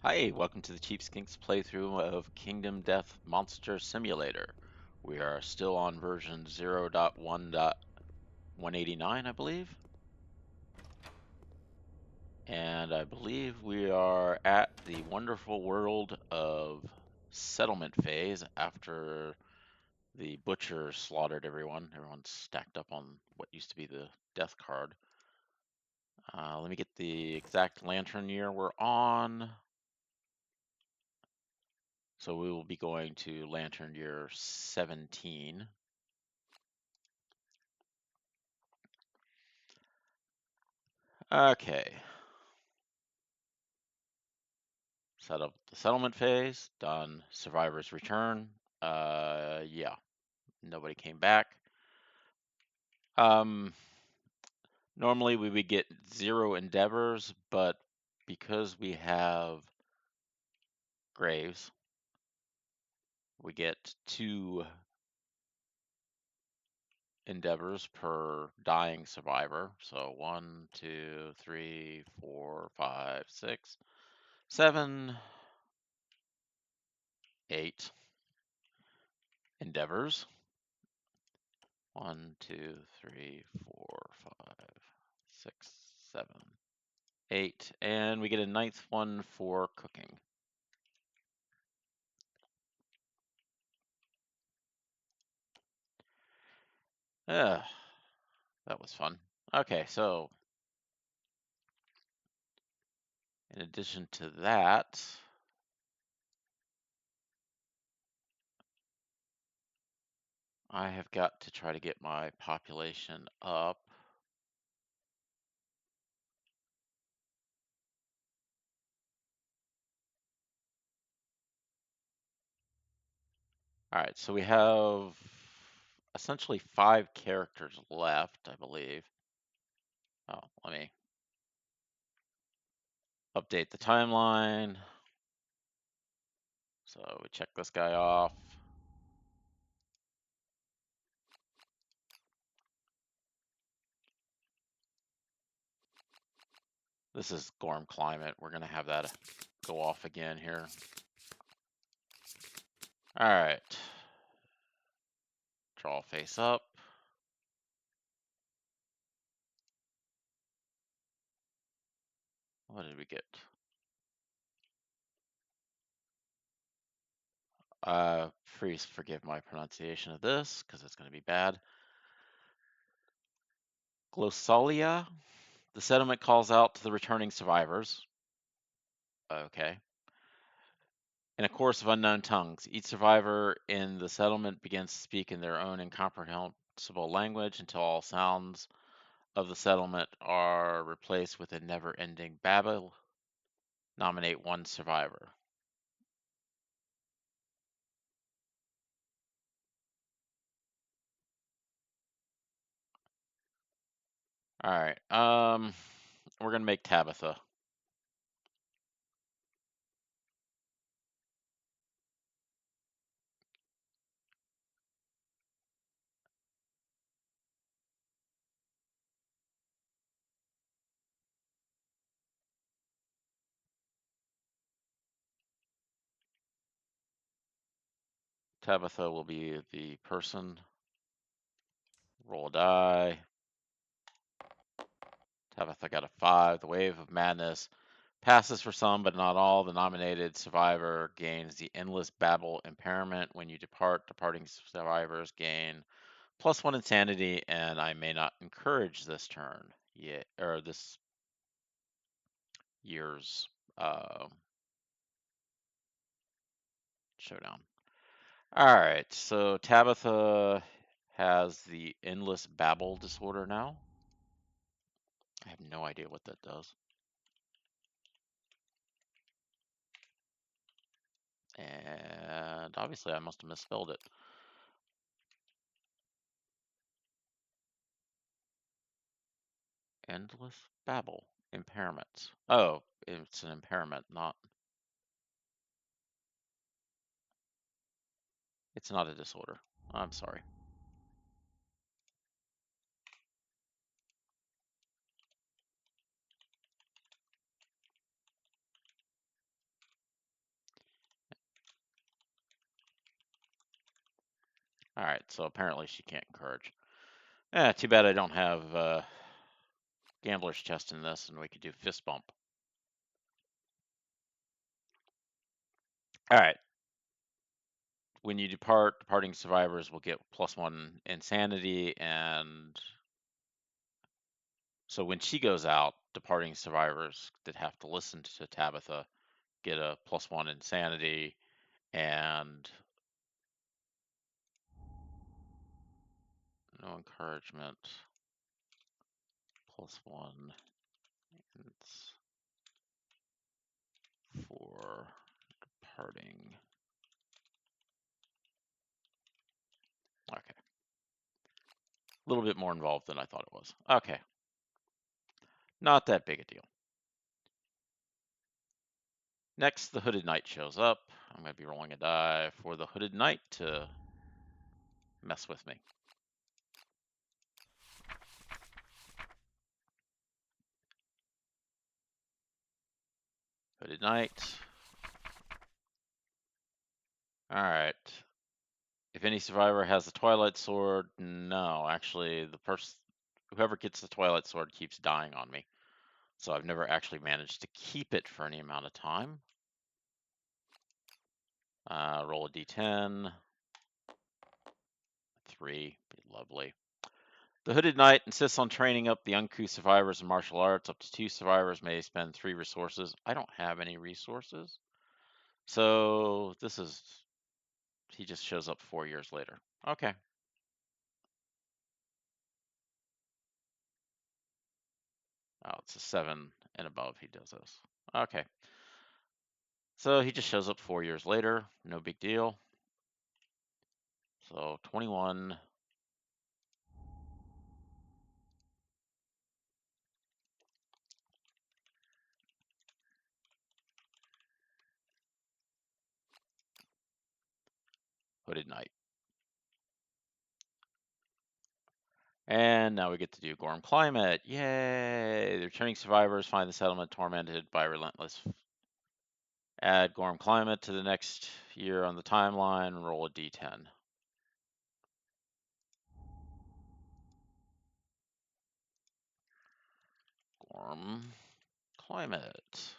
Hi, welcome to the Cheap Skinks playthrough of Kingdom Death Monster Simulator. We are still on version 0.1.189, I believe. And I believe we are at the wonderful world of settlement phase after the butcher slaughtered everyone. Everyone's stacked up on what used to be the death card. Let me get the exact lantern year we're on. So we will be going to lantern year 17. Okay. Set up the settlement phase. Done. Survivors return. Yeah. Nobody came back. Um, Normally we would get 0 endeavors, but because we have graves, we get 2 endeavors per dying survivor. So 1, 2, 3, 4, 5, 6, 7, 8 endeavors. 1, 2, 3, 4, 5, 6, 7, 8, and we get a 9th one for cooking. Ugh, that was fun. Okay, so in addition to that, I have got to try to get my population up. All right, so we have essentially 5 characters left, I believe. Oh, let me update the timeline. So we check this guy off. This is Gorm Climate. We're going to have that go off again here. All right. Draw face up. What did we get? Please forgive my pronunciation of this because it's going to be bad. Glossalia. The settlement calls out to the returning survivors. Okay. In a chorus of unknown tongues, each survivor in the settlement begins to speak in their own incomprehensible language until all sounds of the settlement are replaced with a never-ending babble. Nominate 1 survivor. All right. We're gonna make Tabitha. Tabitha will be the person. Roll a die. Tabitha got a 5. The wave of madness passes for some, but not all. The nominated survivor gains the endless babble impairment. When you depart, departing survivors gain +1 insanity, and I may not encourage this turn. Yeah, or this year's showdown. All right, so Tabitha has the endless babble disorder now. I have no idea what that does. And obviously I must have misspelled it. Endless babble. Impairments. Oh, it's an impairment, not... It's not a disorder. I'm sorry. All right, so apparently she can't encourage. Too bad I don't have Gambler's Chest in this, and we could do Fist Bump. All right. When you depart, departing survivors will get +1 insanity, and so when she goes out, departing survivors that have to listen to Tabitha get a +1 insanity, and no encouragement, +1 for departing. Okay. A little bit more involved than I thought it was. Okay. Not that big a deal. Next, the Hooded Knight shows up. I'm going to be rolling a die for the Hooded Knight to mess with me. Hooded Knight. All right. If any survivor has the Twilight Sword, no, actually, whoever gets the Twilight Sword keeps dying on me. So I've never actually managed to keep it for any amount of time. Roll a d10. 3, be lovely. The Hooded Knight insists on training up the uncouth survivors in martial arts. Up to 2 survivors may spend 3 resources. I don't have any resources. So he just shows up 4 years later. Okay. Oh, it's a 7 and above he does this. Okay. So he just shows up 4 years later. No big deal. So 21. Hooded Knight. And now we get to do Gorm Climate. Yay! The returning survivors find the settlement tormented by relentless. Add Gorm Climate to the next year on the timeline. Roll a d10. Gorm Climate.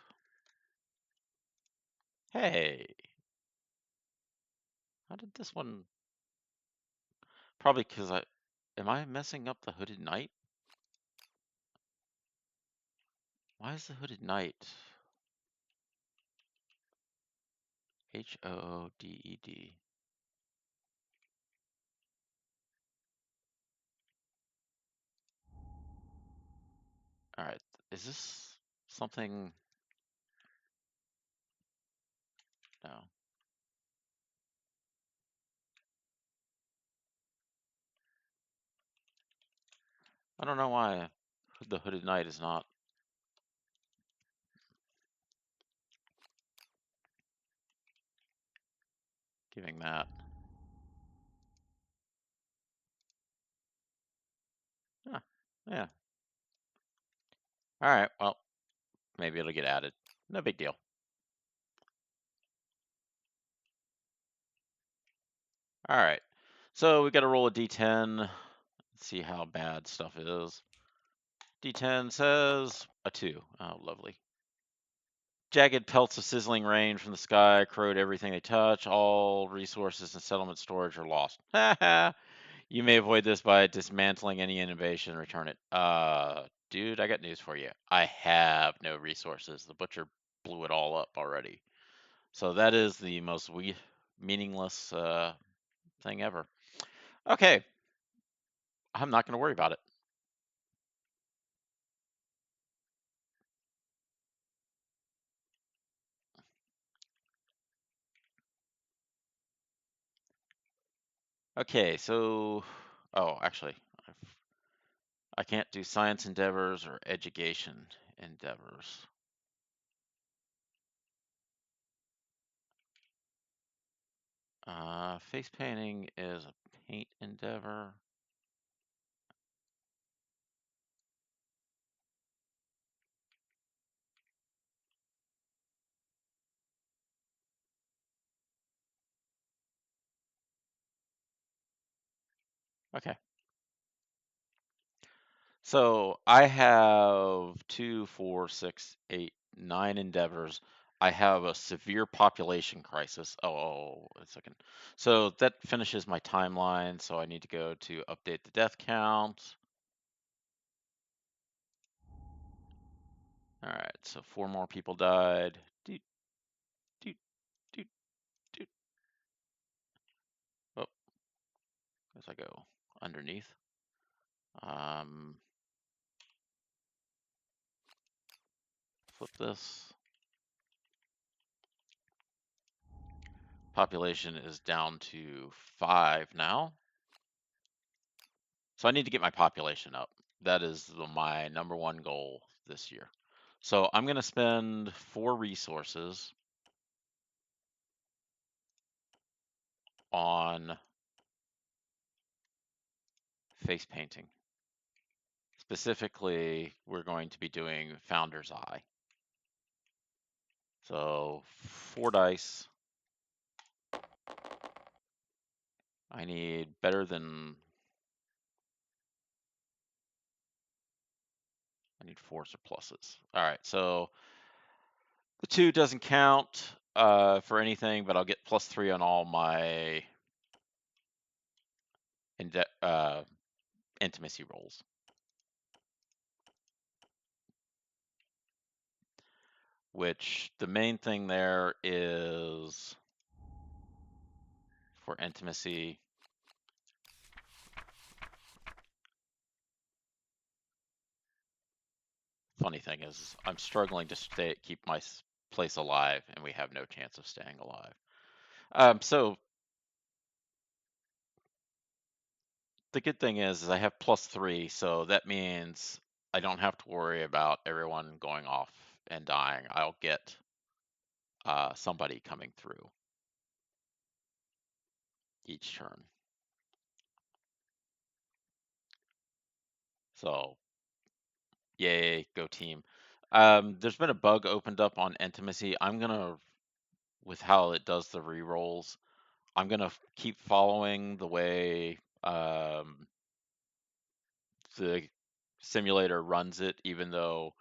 Hey! How did this one... Probably because Am I messing up the Hooded Knight? Why is the Hooded Knight... Hooded. All right, is this something? No. I don't know why the Hooded Knight is not giving that. Huh. Yeah. All right, well, maybe it'll get added. No big deal. All right, so we got to roll a d10, see how bad stuff is. D10 says a 2. Oh, lovely. Jagged pelts of sizzling rain from the sky corrode everything they touch. All resources and settlement storage are lost. You may avoid this by dismantling any innovation and return it. Dude, I got news for you. I have no resources. The butcher blew it all up already. So that is the most meaningless thing ever. Okay. I'm not going to worry about it. Okay, so... Oh, actually, I can't do science endeavors or education endeavors. Face painting is a paint endeavor. Okay. So I have 2, 4, 6, 8, 9 endeavors. I have a severe population crisis. Oh, a second. So that finishes my timeline. So I need to go to update the death count. All right. So 4 more people died. Doot, doot, doot, doot. Oh, as I go underneath. Flip this. Population is down to 5 now. So I need to get my population up. That is my #1 goal this year. So I'm going to spend 4 resources on face painting. Specifically, we're going to be doing Founder's Eye. So 4 dice. I need better than... I need 4s or pluses. All right, so the 2 doesn't count for anything, but I'll get +3 on all my intimacy rolls. Which the main thing there is for intimacy. Funny thing is, I'm struggling to keep my place alive, and we have no chance of staying alive. So the good thing is I have +3, so that means I don't have to worry about everyone going off and dying. I'll get somebody coming through each turn. So, yay, go team. There's been a bug opened up on intimacy. I'm gonna, with how it does the rerolls, I'm gonna keep following the way the simulator runs it, even though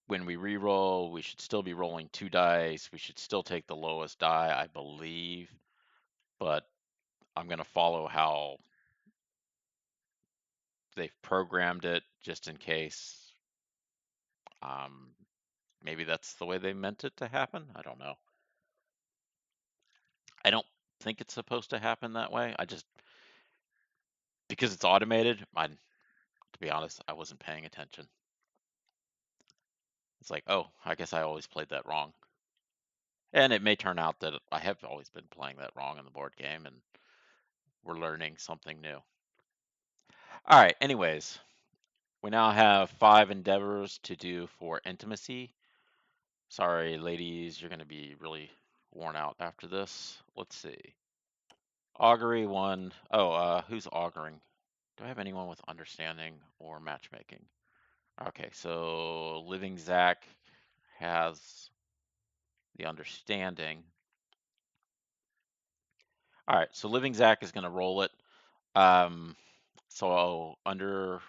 when we re-roll, we should still be rolling 2 dice. We should still take the lowest die, I believe, but I'm gonna follow how they've programmed it just in case. Maybe that's the way they meant it to happen. I don't know. I don't think it's supposed to happen that way. I just, because it's automated, to be honest, I wasn't paying attention. It's like, oh, I guess I always played that wrong. And it may turn out that I have always been playing that wrong in the board game, and we're learning something new. All right, anyways, we now have 5 endeavors to do for intimacy. Sorry, ladies, you're going to be really worn out after this. Let's see. Augury 1. Oh, who's auguring? Do I have anyone with understanding or matchmaking? Okay, so Living Zach has the understanding. All right, so Living Zach is going to roll it. So under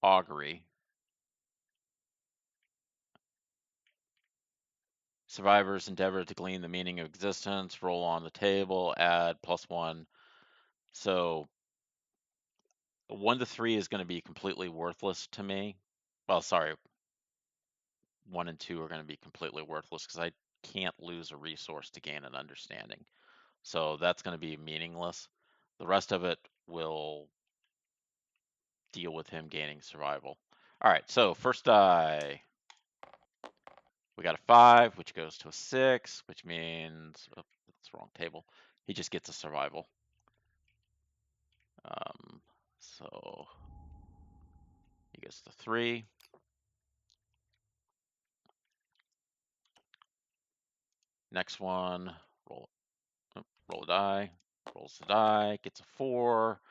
augury, survivors endeavor to glean the meaning of existence, roll on the table, add +1. So 1 to 3 is going to be completely worthless to me. Well, sorry, 1 and 2 are going to be completely worthless because I can't lose a resource to gain an understanding. So that's going to be meaningless. The rest of it will deal with him gaining survival. All right, so first die. We got a 5, which goes to a 6, which means, oh, that's the wrong table. He just gets a survival. So he gets the 3. Next one, roll a die, rolls the die, gets a 4,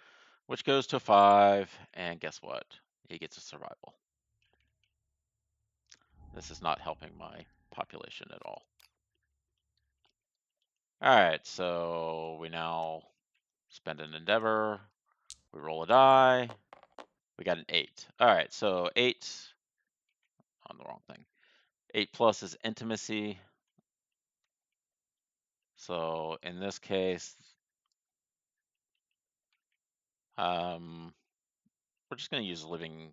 which goes to a 5, and guess what? He gets a survival. This is not helping my population at all. All right, so we now spend an endeavor. We roll a die. We got an 8. All right, so 8 on the wrong thing. 8 plus is intimacy. So in this case, we're just going to use living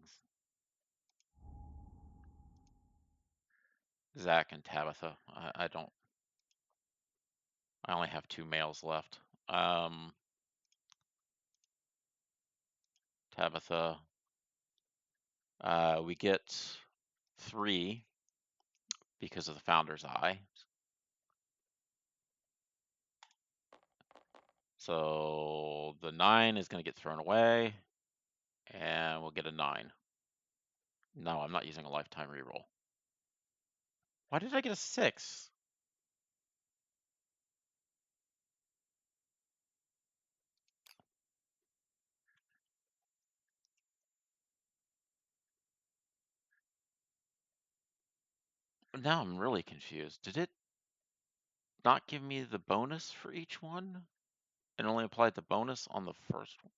Zach and Tabitha. I don't. I only have 2 males left. Tabitha. We get 3 because of the Founder's Eye. So the 9 is going to get thrown away, and we'll get a 9. No, I'm not using a lifetime reroll. Why did I get a 6? Now I'm really confused. Did it not give me the bonus for each one? And only applied the bonus on the first one?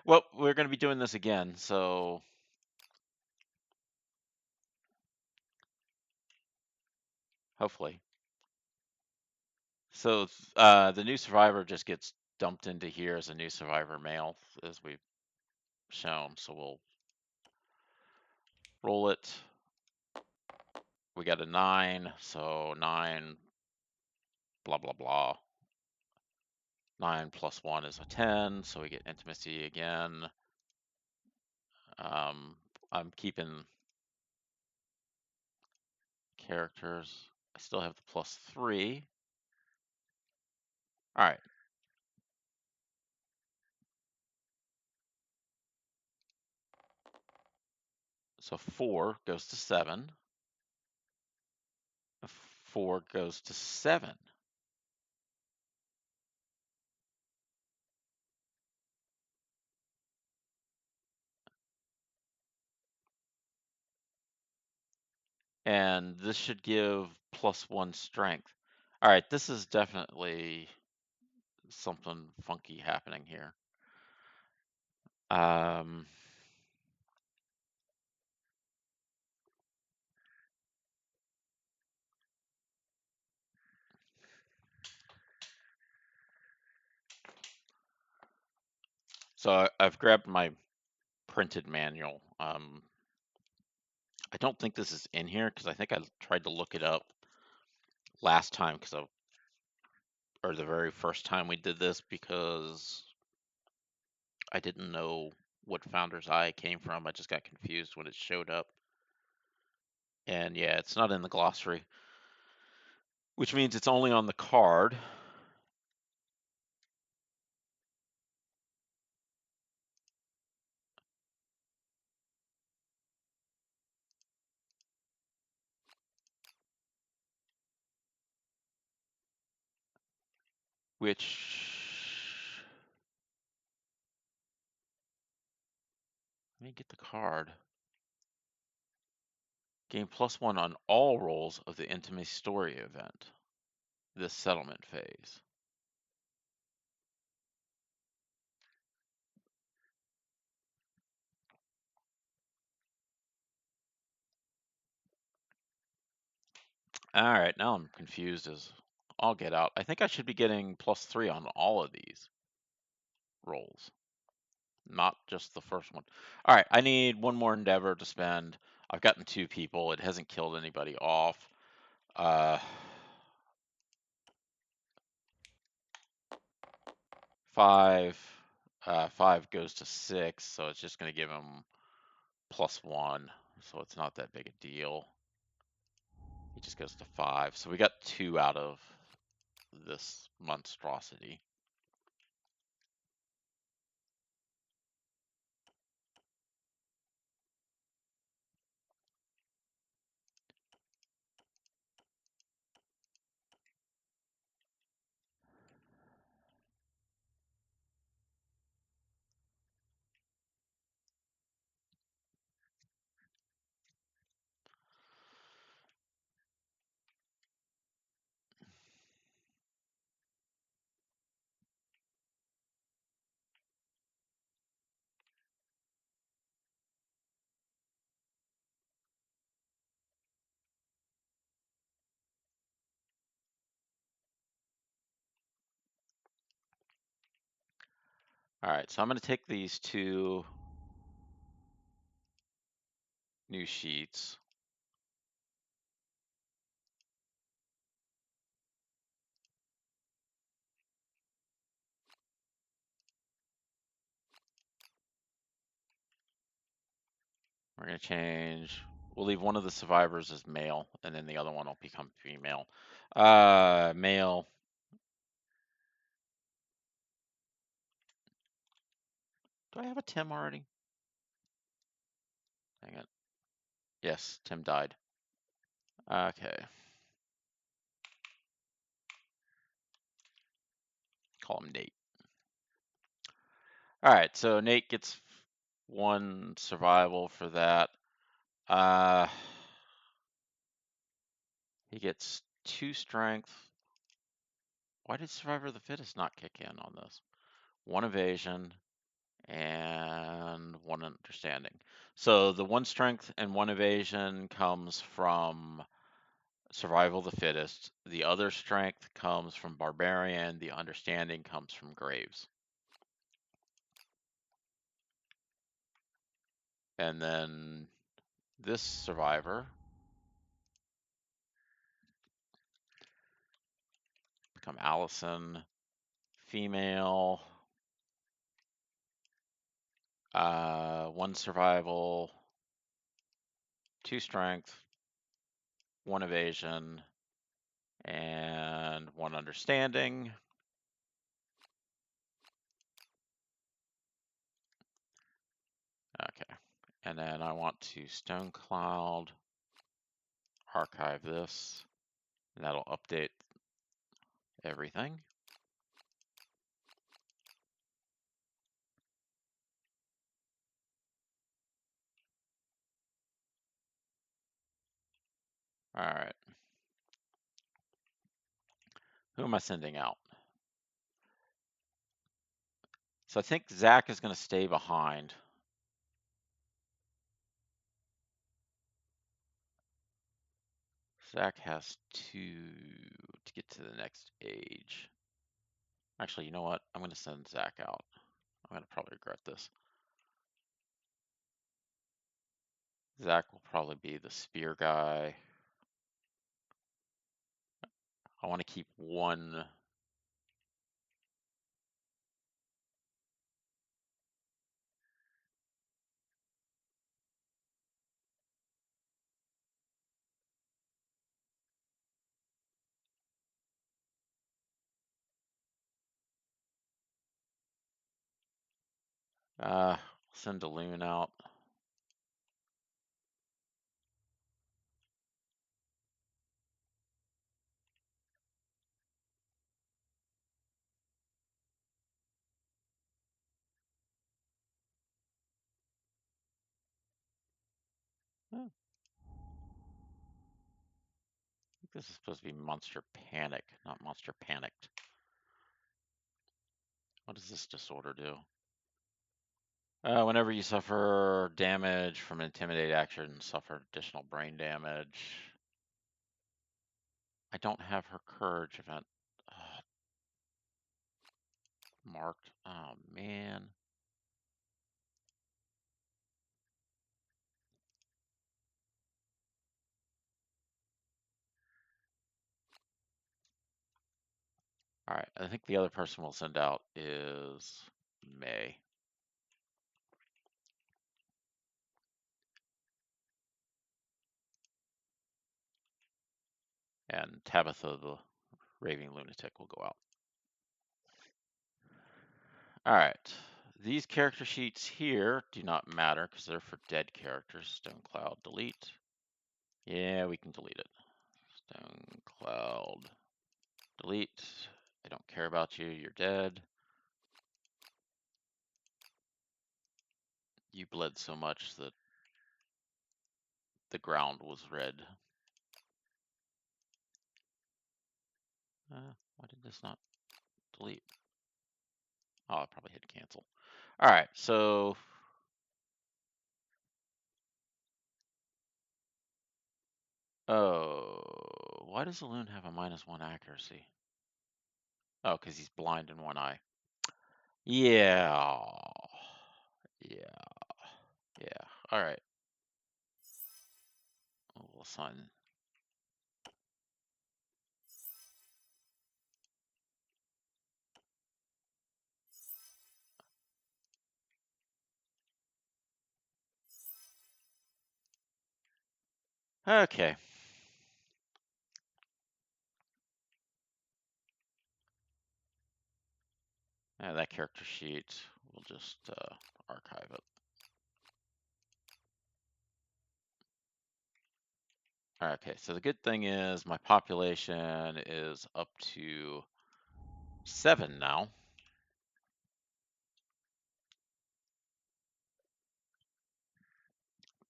Well, we're going to be doing this again, so hopefully. So the new survivor just gets dumped into here as a new survivor male, as we've shown. So we'll roll it. We got a 9, so 9, blah, blah, blah. 9 plus 1 is a 10, so we get intimacy again. I'm keeping characters. I still have the plus 3. All right. So 4 goes to 7. 4 goes to 7. And this should give plus 1 strength. All right, this is definitely something funky happening here. So I've grabbed my printed manual. I don't think this is in here because I think I tried to look it up last time or the very first time we did this, because I didn't know what Founder's Eye came from. I just got confused when it showed up. And yeah, it's not in the glossary, which means it's only on the card. Which, let me get the card. Gain plus 1 on all rolls of the Intimacy Story event, this settlement phase. All right, now I'm confused as all get out. I think I should be getting plus 3 on all of these rolls, not just the first one. All right, I need one more endeavor to spend. I've gotten 2 people. It hasn't killed anybody off. 5. 5 goes to 6, so it's just going to give him plus 1, so it's not that big a deal. He just goes to 5. So we got 2 out of this monstrosity. All right, so I'm going to take these two new sheets. We're going to change, we'll leave one of the survivors as male, and then the other one will become female. Male. Do I have a Tim already? Dang it. Yes, Tim died. Okay. Call him Nate. All right, so Nate gets 1 survival for that. He gets 2 strength. Why did Survivor of the Fittest not kick in on this? 1 evasion and 1 understanding. So the 1 strength and 1 evasion comes from Survival of the Fittest. The other strength comes from Barbarian. The understanding comes from Graves. And then this survivor become Allison, female, 1 survival, 2 strength, 1 evasion, and 1 understanding. Okay, and then I want to Stone Cloud archive this, and that'll update everything. All right. Who am I sending out? So I think Zach is going to stay behind. Zach has to get to the next age. Actually, you know what? I'm going to send Zach out. I'm going to probably regret this. Zach will probably be the spear guy. I want to keep 1. Send Daloon out. Oh, I think this is supposed to be Monster Panic, not Monster Panicked. What does this disorder do? Whenever you suffer damage from an Intimidate action, suffer additional brain damage. I don't have her Courage event marked. Oh, man. All right, I think the other person we'll send out is May. And Tabitha, the Raving Lunatic, will go out. All right, these character sheets here do not matter because they're for dead characters. Stone Cloud, delete. Yeah, we can delete it. Stone Cloud, delete. I don't care about you, you're dead. You bled so much that the ground was red. Why did this not delete? Oh, I probably hit cancel. All right, so why does the loon have a -1 accuracy? Oh, because he's blind in 1 eye. Yeah. Yeah. Yeah. All right. We'll assign. Okay. That character sheet, we'll just archive it. Okay, so the good thing is my population is up to 7 now.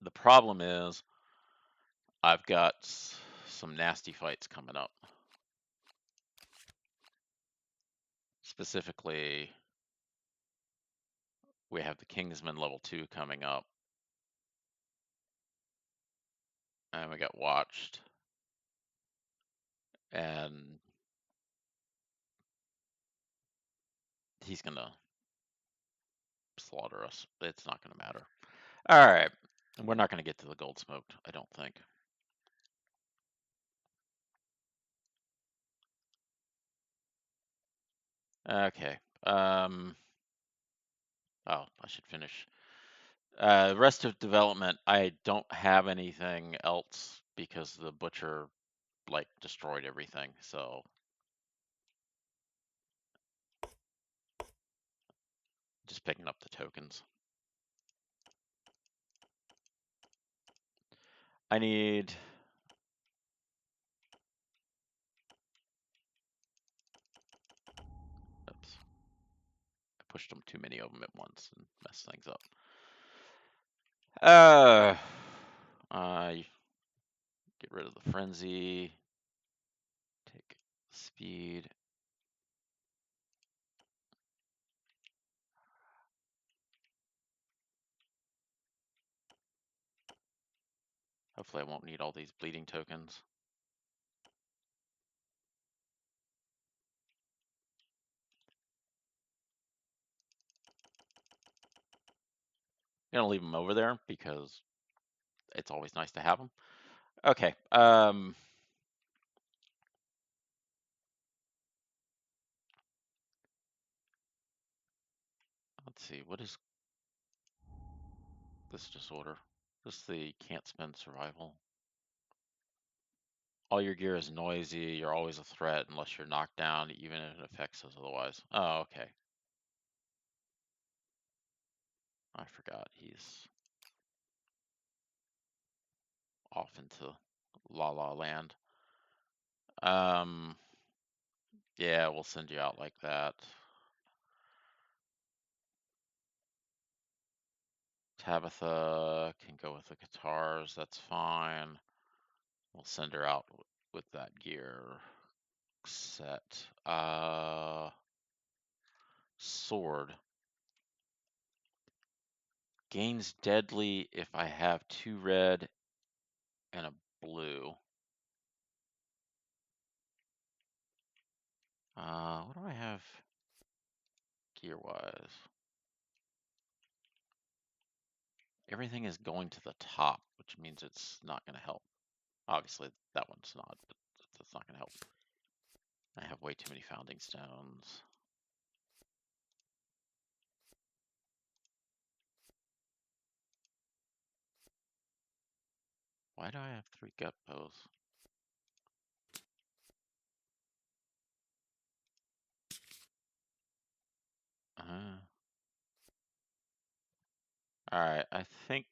The problem is I've got some nasty fights coming up. Specifically, we have the Kingsman level 2 coming up. And we got Watched. And he's going to slaughter us. It's not going to matter. All right. And we're not going to get to the gold smoked, I don't think. Okay. Oh, I should finish. Rest of development, I don't have anything else because the butcher like destroyed everything. So just picking up the tokens. I need. Oops. I pushed them too many of them at once and messed things up. I get rid of the frenzy. Take speed. Hopefully I won't need all these bleeding tokens. I'm gonna leave them over there because it's always nice to have them. Okay. Let's see. What is this disorder? This the can't spend survival. All your gear is noisy. You're always a threat unless you're knocked down, even if it affects us otherwise. Oh, okay. I forgot he's off into La La Land. Yeah, we'll send you out like that. Tabitha can go with the guitars. That's fine. We'll send her out with that gear set. Sword. Gains deadly if I have 2 red and a blue. What do I have gear-wise? Everything is going to the top, which means it's not going to help. Obviously, that one's not, but that's not going to help. I have way too many founding stones. Why do I have 3 gut bows? Alright, I think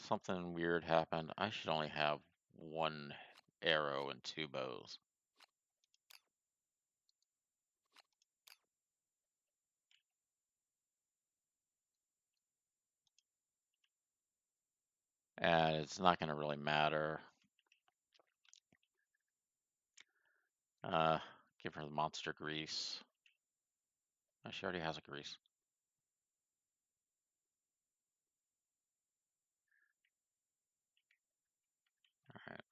something weird happened. I should only have 1 arrow and 2 bows. And it's not going to really matter. Give her the monster grease. Oh, she already has a grease. Alright.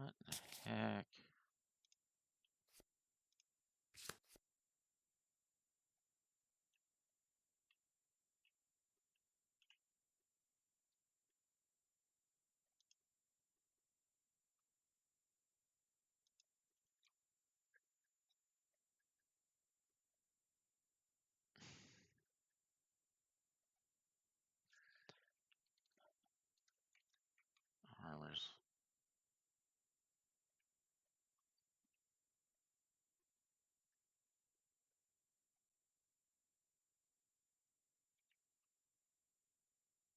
What the heck? Armors.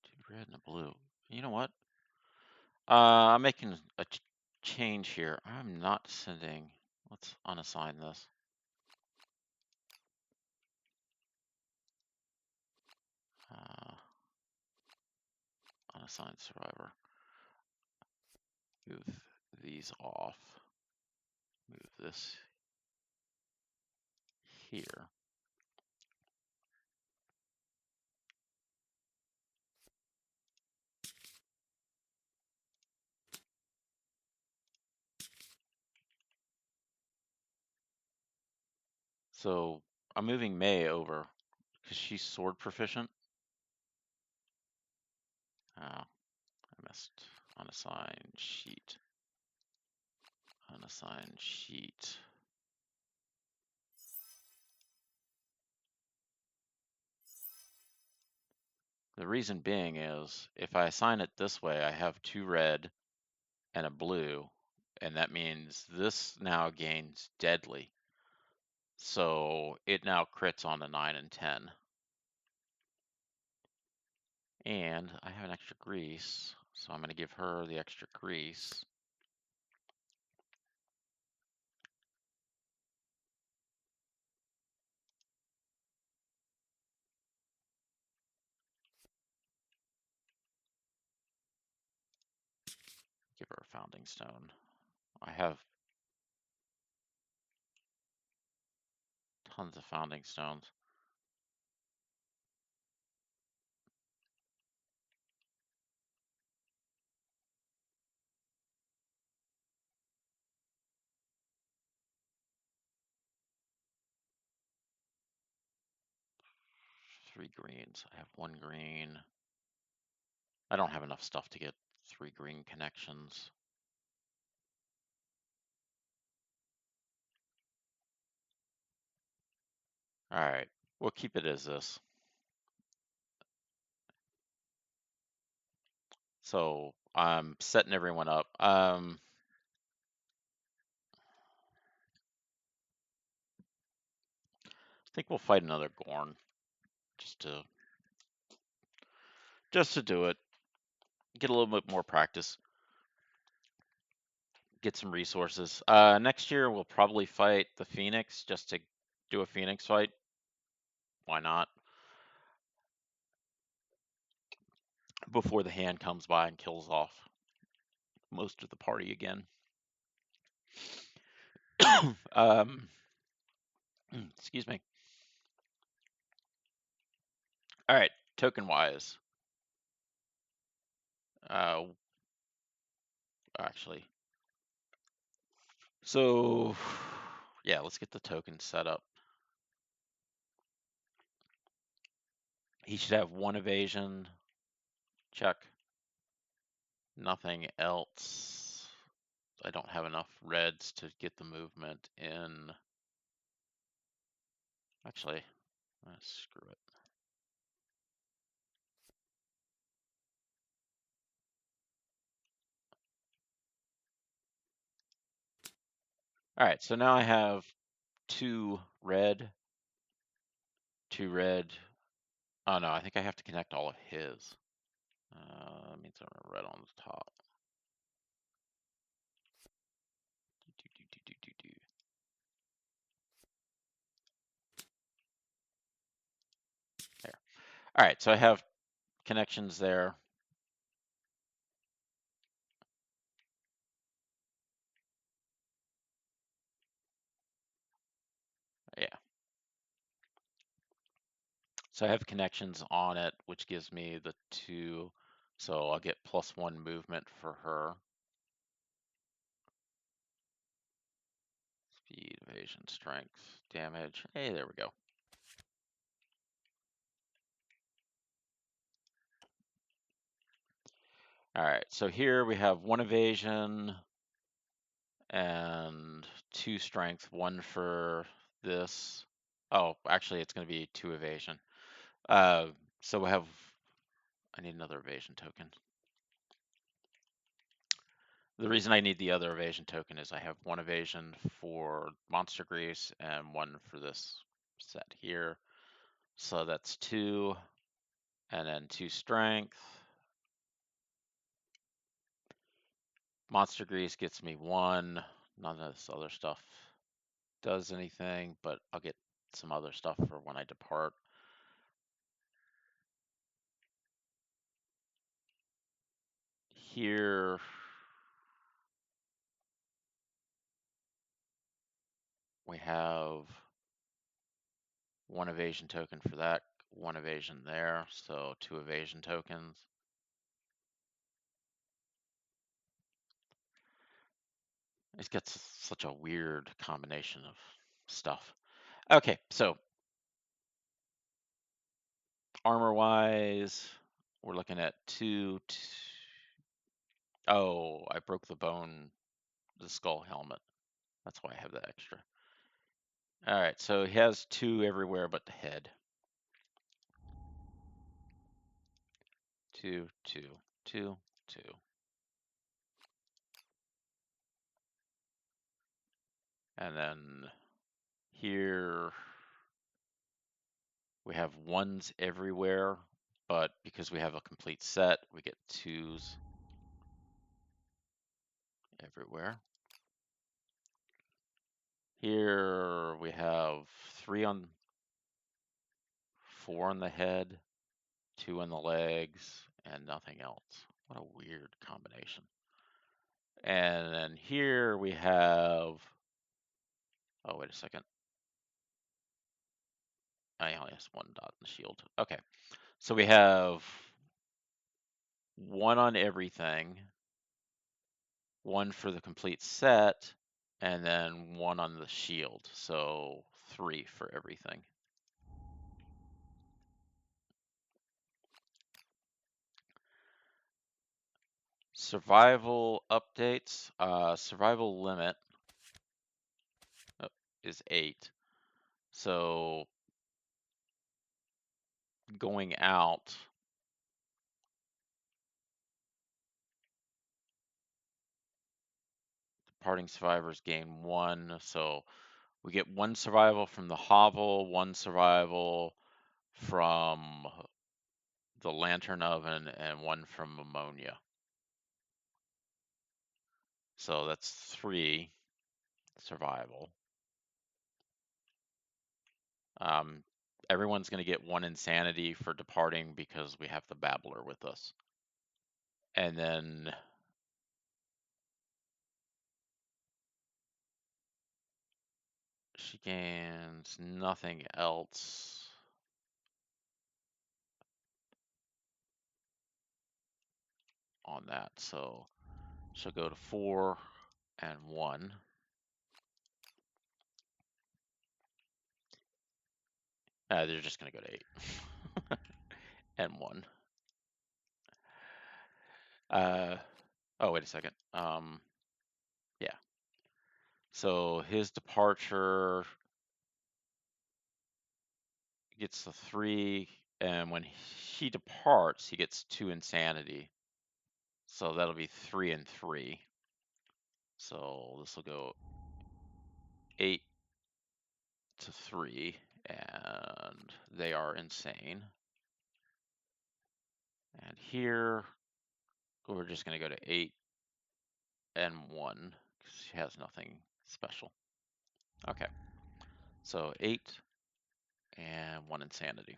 Two red and a blue. You know what? I'm making a change here. I'm not sending. Let's unassign this. Unassigned survivor. Move these off. Move this here. So I'm moving May over because she's sword proficient. Oh, I missed. Unassigned sheet. Unassigned sheet. The reason being is if I assign it this way, I have two red and a blue, and that means this now gains deadly. So it now crits on the 9 and 10. And I have an extra grease, so I'm going to give her the extra grease. Give her a founding stone. I have tons of founding stones. Three greens. I have one green. I don't have enough stuff to get three green connections. All right, we'll keep it as this. So I'm setting everyone up. I think we'll fight another Gorn just to do it. Get a little bit more practice. Get some resources. Next year we'll probably fight the Phoenix just to do a Phoenix fight. Why not? Before the hand comes by and kills off most of the party again. Excuse me. All right, token wise. Actually. So, yeah, let's get the token set up. He should have one evasion. Check. Nothing else. I don't have enough reds to get the movement in. Actually, screw it. All right, so now I have two red. Oh no, I think I have to connect all of his. That means I'm red on the top. There. All right, so I have connections there. Yeah. So I have connections on it, which gives me the 2. So I'll get +1 movement for her. evasion, strength, damage. Hey, there we go. All right, so here we have 1 evasion and 2 strength, 1 for this. Oh, actually, it's going to be 2 evasion. So we have, I need another evasion token. The reason I need the other evasion token is I have 1 evasion for Monster Grease and 1 for this set here. So that's 2, and then 2 strength. Monster Grease gets me 1. None of this other stuff does anything, but I'll get some other stuff for when I depart. Here, we have 1 evasion token for that, 1 evasion there, so 2 evasion tokens. It's got such a weird combination of stuff. Okay, so armor-wise, we're looking at 2. Oh, I broke the bone, the skull helmet. That's why I have that extra. All right, so he has 2 everywhere but the head. 2, 2, 2, 2. And then here we have 1s everywhere, but because we have a complete set, we get 2s everywhere. Here we have 4 on the head, 2 on the legs, and nothing else. What a weird combination. And then here we have, oh, wait a second. I only have 1 dot in the shield. Okay, so we have 1 on everything, 1 for the complete set, and then 1 on the shield. So 3 for everything. Survival updates. Survival limit is 8. So going out, departing survivors gain 1. So we get 1 survival from the hovel, 1 survival from the lantern oven, and 1 from ammonia. So that's 3 survival. Everyone's going to get 1 insanity for departing because we have the babbler with us. And then she gains nothing else. On that, so she'll go to 4 and 1. They're just going to go to 8 and 1. Oh, wait a second. Yeah. So his departure gets the 3, and when he departs, he gets 2 insanity. So that'll be 3 and 3. So this will go 8 to 3, and they are insane. And here, we're just going to go to 8 and 1, because she has nothing special. Okay, so 8 and 1 insanity.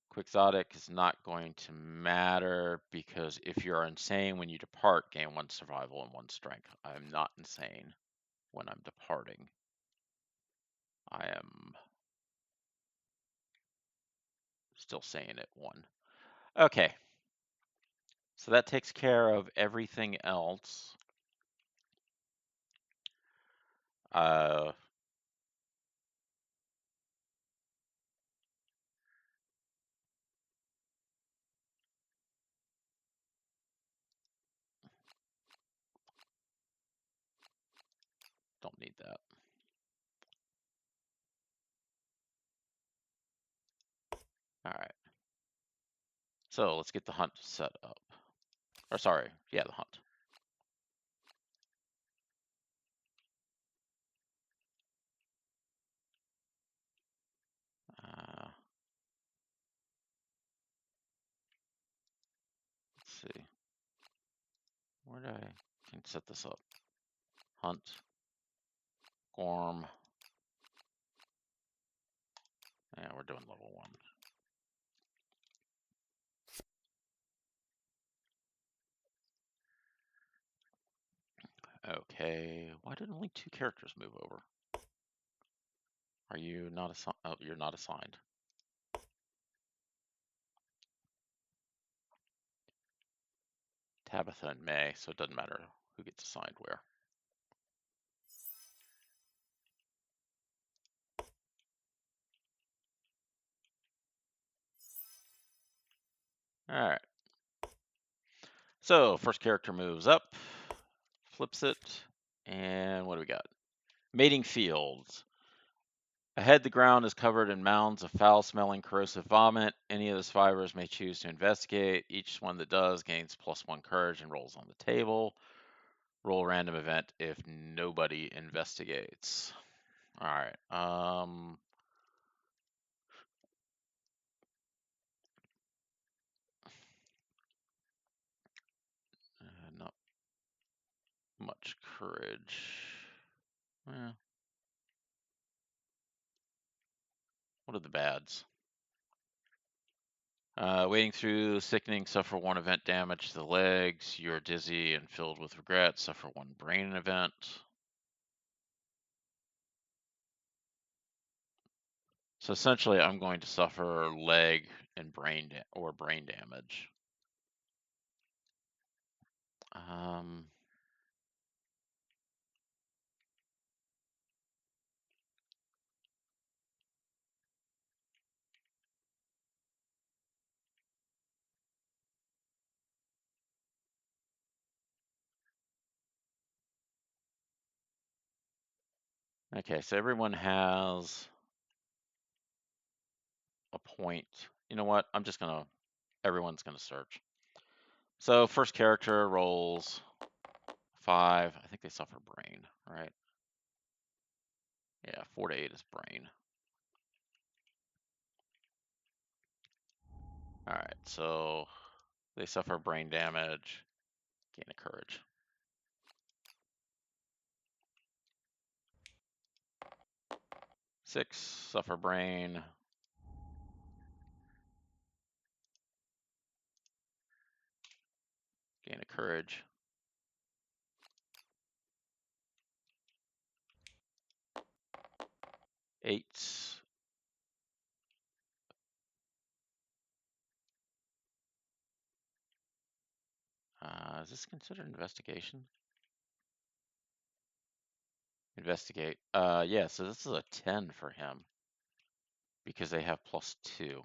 Quixotic is not going to matter, because if you're insane when you depart, gain 1 survival and 1 strength. I am not insane when I'm departing. I am still saying it 1. Okay, so that takes care of everything else. Don't need that. All right. So let's get the hunt set up. Or sorry, yeah, the hunt. Let's see. Where do I can set this up? Hunt. Gorm. Yeah, we're doing level 1. Okay, why did only 2 characters move over? Are you not assigned? Oh, you're not assigned. Tabitha and May, so it doesn't matter who gets assigned where. All right. So first character moves up, flips it, and what do we got? Mating fields. Ahead, the ground is covered in mounds of foul-smelling, corrosive vomit. Any of the survivors may choose to investigate. Each one that does gains +1 courage and rolls on the table. Roll a random event if nobody investigates. All right. Not much courage. Eh. What are the bads? Wading through sickening, suffer 1 event damage to the legs. You're dizzy and filled with regret. Suffer 1 brain event. So essentially, I'm going to suffer leg and brain damage. Okay, so everyone has a point. You know what? Everyone's gonna search. So first character rolls 5. I think they suffer brain, right? Yeah, 4 to 8 is brain. All right, so they suffer brain damage, gain a courage. 6, suffer brain. Gain a courage. 8. Is this considered investigation? Investigate. Yeah, so this is a 10 for him because they have +2.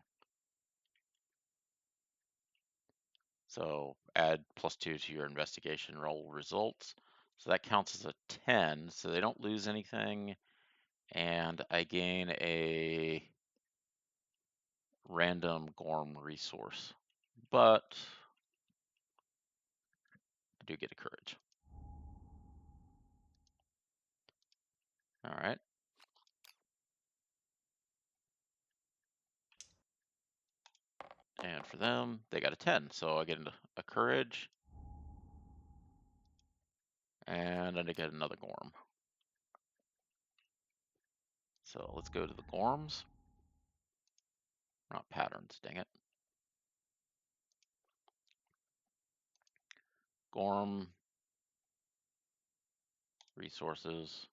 So add +2 to your investigation roll results. So that counts as a 10, so they don't lose anything. And I gain a random Gorm resource. But I do get a courage. All right. And for them, they got a 10. So I get a courage. And then I get another Gorm. So let's go to the Gorms. Not patterns, dang it. Gorm. Resources.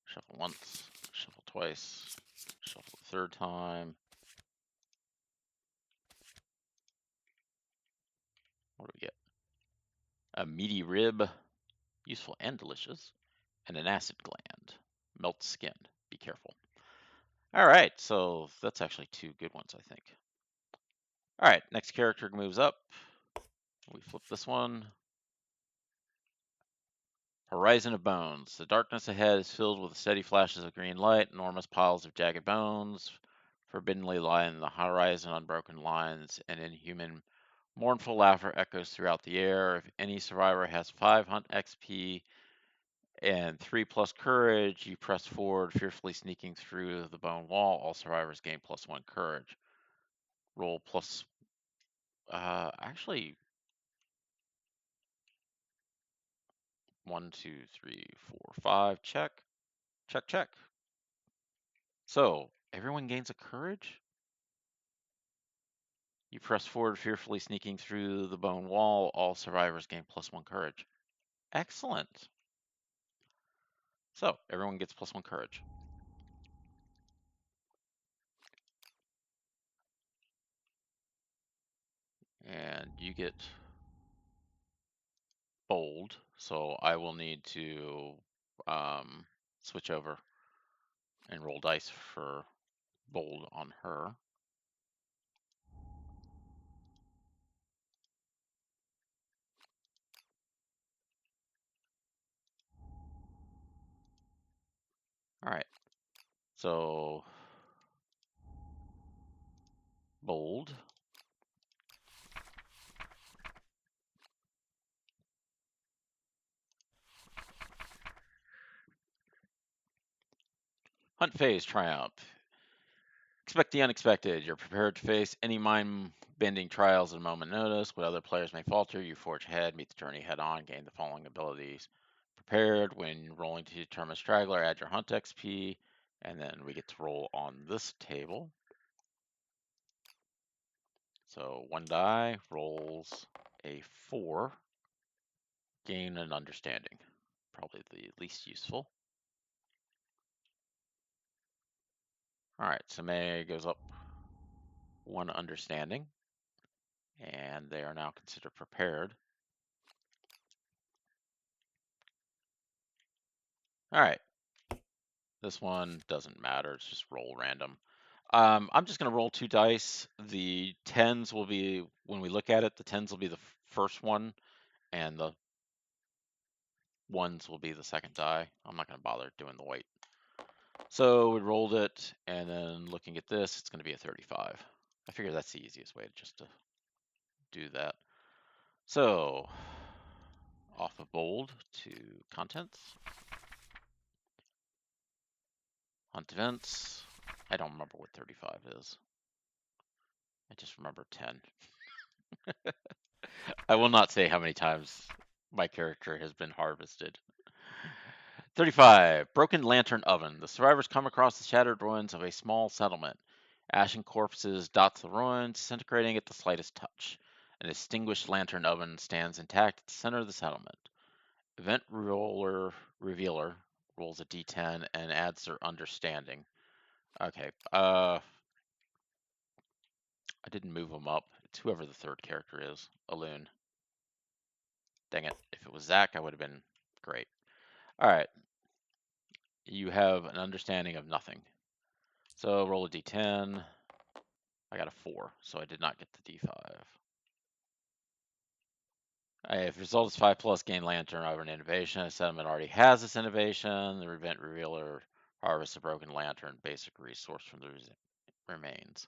Shuffle once. Shuffle twice. Shuffle the 3rd time. What do we get? a meaty rib, useful and delicious, and an acid gland, melts skin. Be careful. All right, so that's actually two good ones, I think. All right, next character moves up. We flip this one. Horizon of Bones. The darkness ahead is filled with steady flashes of green light, enormous piles of jagged bones forbiddingly lie in the horizon, unbroken lines, and inhuman, mournful laughter echoes throughout the air. If any survivor has 5 hunt XP and 3+ courage, you press forward, fearfully sneaking through the bone wall. All survivors gain +1 courage. Roll plus, actually, 1, 2, 3, 4, 5. Check, check, check. So everyone gains a courage. You press forward, fearfully sneaking through the bone wall. All survivors gain +1 courage. Excellent. So everyone gets +1 courage. And you get bold. So I will need to switch over and roll dice for bold on her. All right. So bold. Hunt phase triumph. Expect the unexpected. You're prepared to face any mind-bending trials at a moment notice. What other players may falter, you forge ahead, meet the journey head on, gain the following abilities. Prepared. When rolling to determine straggler, add your hunt XP, and then we get to roll on this table. So 1 die rolls a 4. Gain an understanding. Probably the least useful. All right, so May goes up 1 understanding, and they are now considered prepared. All right, this one doesn't matter. It's just roll random. I'm just going to roll 2 dice. The 10s will be, when we look at it, the 10s will be the first one, and the 1s will be the second die. I'm not going to bother doing the weight. So we rolled it, and then looking at this, it's going to be a 35. I figure that's the easiest way just to do that. So off of bold to contents. Hunt events. I don't remember what 35 is. I just remember 10. I will not say how many times my character has been harvested. 35. Broken Lantern Oven. The survivors come across the shattered ruins of a small settlement. Ashen corpses dot the ruins, disintegrating at the slightest touch. An extinguished lantern oven stands intact at the center of the settlement. Event Revealer rolls a d10 and adds their understanding. Okay. I didn't move them up. It's whoever the third character is. Alun. Dang it. If it was Zach, I would have been great. All right. You have an understanding of nothing. So roll a d10. I got a 4, so I did not get the d5. If the result is 5+, gain lantern over an innovation. A settlement already has this innovation. The event revealer harvests a broken lantern, basic resource from the remains.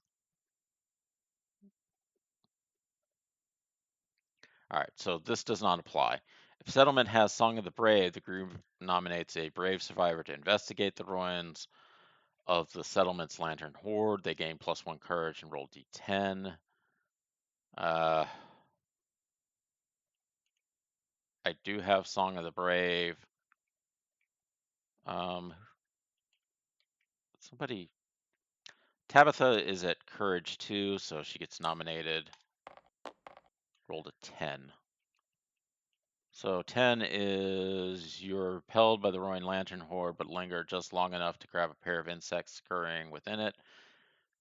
All right, so this does not apply. If settlement has Song of the Brave, the group nominates a brave survivor to investigate the ruins of the settlement's lantern hoard. They gain +1 courage and roll d10. I do have Song of the Brave. Somebody, Tabitha is at courage 2, so she gets nominated. Rolled a 10. So 10 is you're repelled by the roaring lantern horde, but linger just long enough to grab a pair of insects scurrying within it.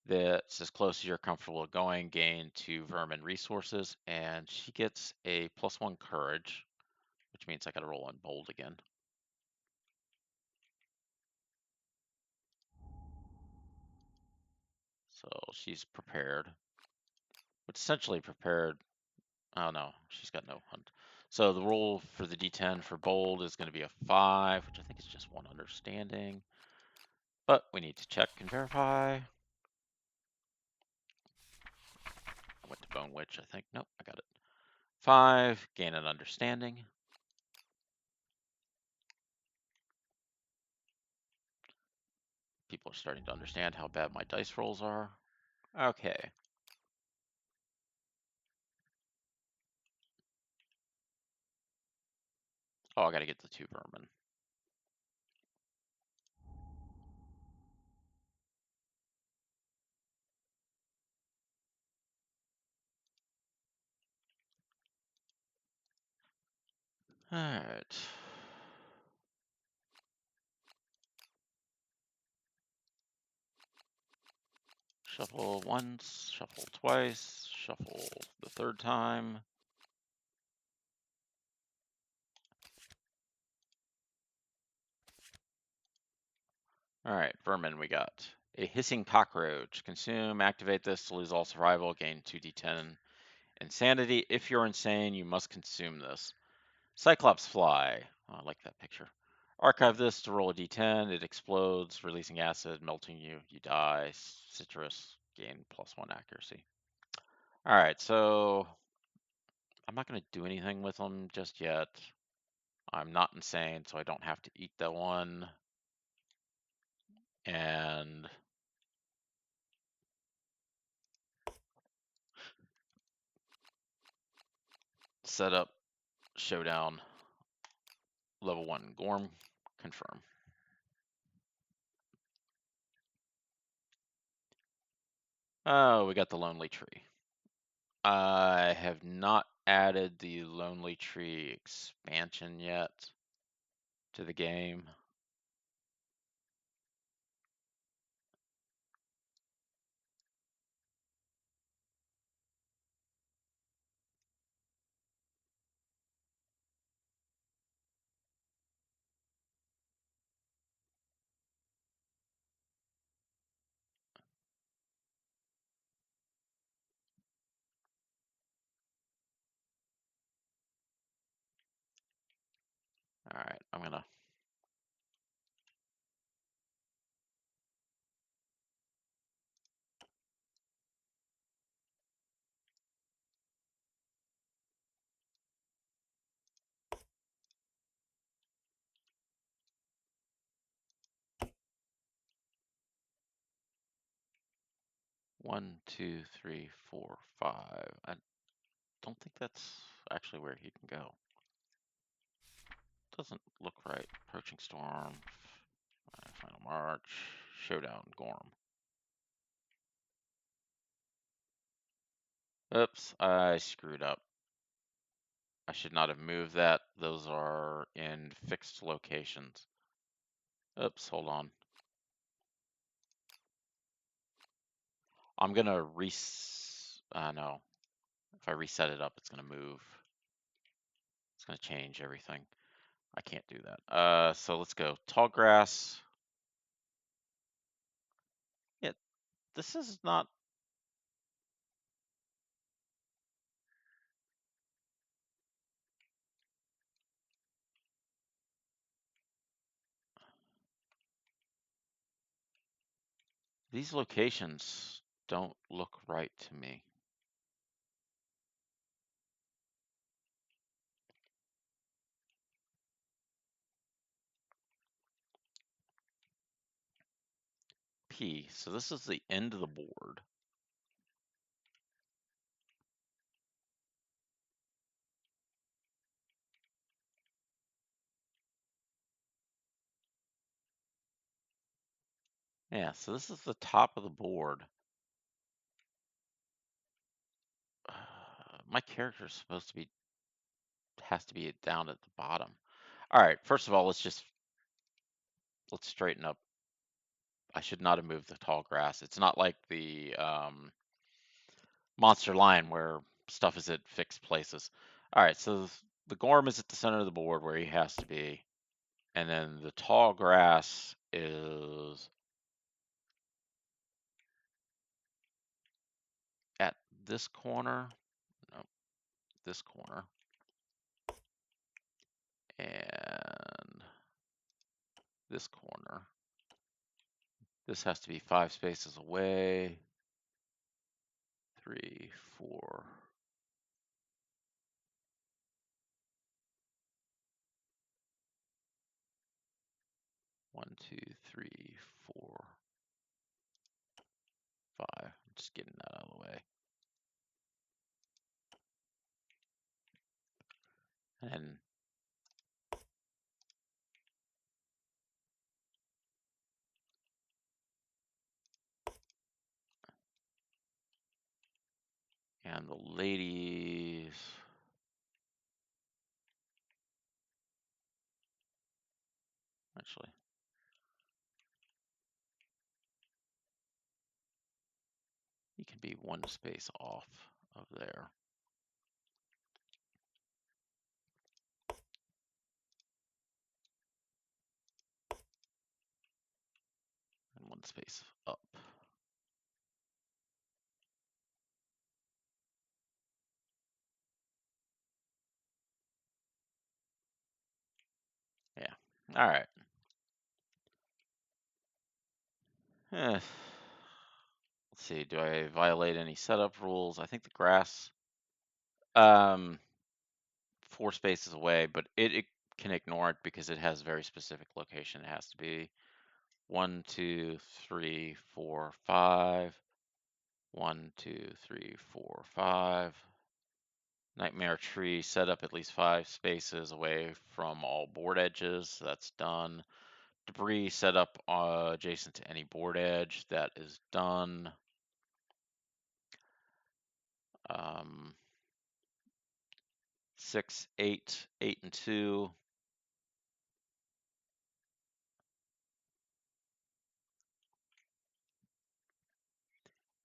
That's as close as you're comfortable going. Gain 2 vermin resources, and she gets a +1 courage. which means I got to roll in bold again. So she's prepared, which essentially prepared. Oh no, she's got no hunt. So the roll for the D10 for bold is going to be a 5, which I think is just 1 understanding. But we need to check and verify. I went to Bone Witch, I think. Nope, I got it. 5, gain an understanding. People are starting to understand how bad my dice rolls are. Okay. Oh, I gotta get the 2 vermin. Alright. Shuffle once, shuffle twice, shuffle the 3rd time. Alright, vermin we got. A hissing cockroach. Consume, activate this to lose all survival, gain 2d10 insanity. If you're insane, you must consume this. Cyclops fly. Oh, I like that picture. Archive this to roll a d10. It explodes, releasing acid, melting you. You die. Citrus, gain +1 accuracy. Alright, so I'm not going to do anything with them just yet. I'm not insane, so I don't have to eat that one. And set up showdown level 1 Gorm, confirm. Oh, we got the Lonely Tree. I have not added the Lonely Tree expansion yet to the game. All right, I'm gonna. One, two, three, four, 5. I don't think that's actually where he can go. Doesn't look right. Approaching storm. Final march. Showdown. Gorm. Oops, I screwed up. I should not have moved that. Those are in fixed locations. Oops, hold on. I'm gonna no. If I reset it up, it's gonna move. It's gonna change everything. I can't do that. So let's go. Tall grass. Yeah, this is not. These locations don't look right to me. P. So this is the end of the board. Yeah, so this is the top of the board. My character is supposed to be, has to be down at the bottom. All right, first of all, let's straighten up. I should not have moved the tall grass. It's not like the Monster Line where stuff is at fixed places. All right, so the Gorm is at the center of the board where he has to be. And then the tall grass is at this corner. No, this corner. And this corner. This has to be 5 spaces away. 3, 4. One, two, three, 4, 5. I'm just getting that out of the way. And the ladies. Actually, you can be 1 space off of there. And 1 space up. Yeah. All right. Let's see. Do I violate any setup rules? I think the grass, 4 spaces away, but it can ignore it because it has very specific location. It has to be 1, 2, 3, 4, 5. 1, 2, 3, 4, 5. Nightmare tree set up at least 5 spaces away from all board edges. So that's done. Debris set up adjacent to any board edge. That is done. 6, 8, 8 and 2.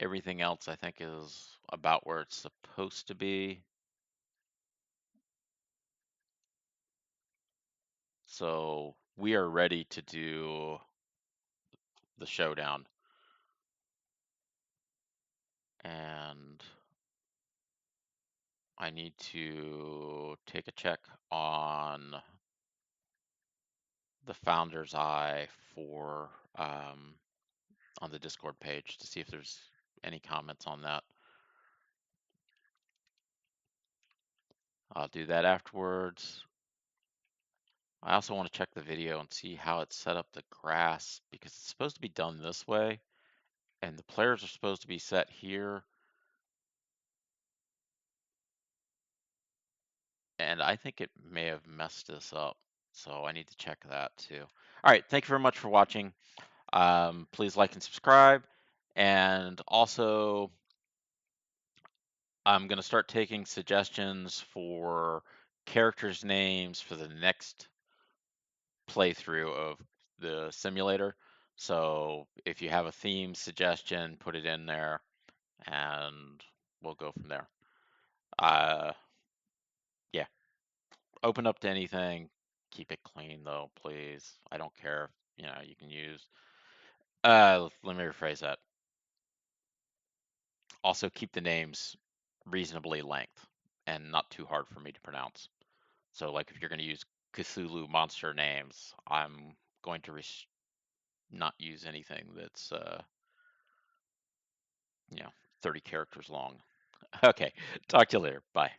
Everything else I think is about where it's supposed to be. So we are ready to do the showdown. And I need to take a check on the Founder's Eye for on the Discord page to see if there's any comments on that. I'll do that afterwards. I also want to check the video and see how it set up the grass because it's supposed to be done this way and the players are supposed to be set here. And I think it may have messed this up. So I need to check that too. All right. Thank you very much for watching. Please like and subscribe. And also, I'm going to start taking suggestions for characters' names for the next playthrough of the simulator. So if you have a theme suggestion, put it in there and we'll go from there. Yeah, open up to anything. Keep it clean though, please. I don't care. You know, you can use, let me rephrase that. Also keep the names reasonably length and not too hard for me to pronounce. So like if you're going to use Cthulhu monster names, I'm going to not use anything that's 30 characters long. Okay, talk to you later. Bye.